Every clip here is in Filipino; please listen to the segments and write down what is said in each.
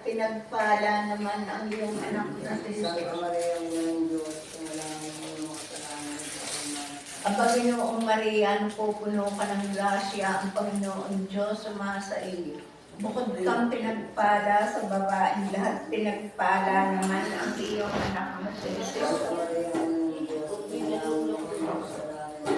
pinagpala naman ang iyong anak na si Santa Jesus. Maria, ng Diyos, panalangin mo ng mga kasalanan sa Ama. Ang Panginoong Maria, pupuno ka ng grasya, ang Panginoon Diyos sumasa iyo. Bukod kang pinagpala sa babaeng lahat, pinagpala naman ang iyong anak na si Jesus. Santa Maria, ng Diyos, panalangin mo ng mga kasalanan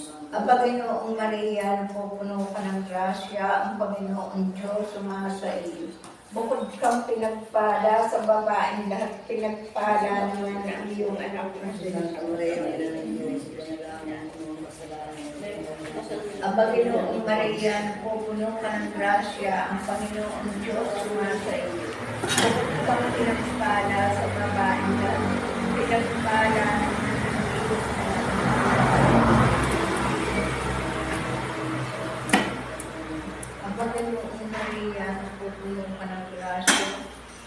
sa Ama. Ang Panginoong Maria, pupuno ka ng grasya, ang Panginoong Diyos sumasa iyo. Bukod kang pinagpala sa babaeng lahat, pinagpala naman ang iyong anak na si Santa Jesus. Maria, ng Diyos, panalangin mo ng mga kasalanan sa Ama. Ang Panginoong Maria, pupuno ka ng grasya, ang Panginoong Diyos sumasa iyo. Bukod kang pinagpala sa babaeng lahat, pinagpala naman ang iyong anak. Ang Panginoong Maria, pupuno ka ng grasya,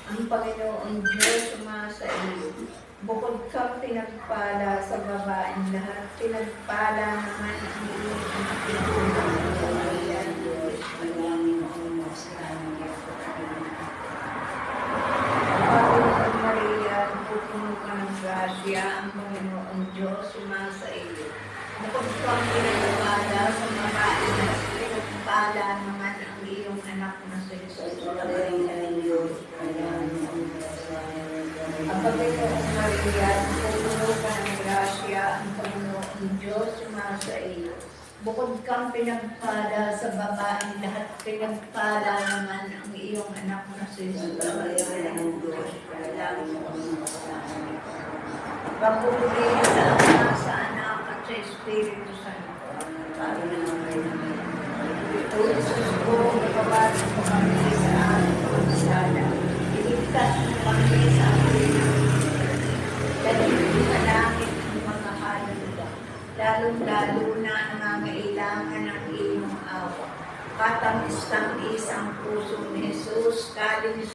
ang Panginoong Diyos sumasa iyo. Bukod kang pinagpala sa babaeng lahat, pinagpala naman ang iyong anak na si Maria. Panalangin mo ng mga kasalanan sa Ama. Ang Panginoong Maria, pupuno ka ng grasya, ang Panginoong Diyos sumasa iyo. Bukod kang pinagpala sa babaeng lahat, pinagpala naman ang iyong anak na si Jesus. Santa Maria, ng Diyos, panalangin mo ng mga kasalanan sa Ama. Ang Panginoong Maria, pupuno ka ng grasya, ang Panginoong Diyos sumasa iyo. Bukod kang pinagpala sa babaeng lahat, pinagpala naman ang iyong anak na si Jesus. Santa Maria, ng Diyos, panalangin mo ng mga kasalanan sa Ama. Papuri sa Ama, sa Anak, at sa Espiritu Santo. Sabi ng mga kaibigan. O Jesus ko, nagpapasok mo kami sa aming pagkasala. Iligtas mo kami sa aming dalhin sa langit ang mga haluluwa. Lalong-lalo na ang nangangailangan ng iyong awa. Katamis-tamis ang puso ni Jesus, kalinis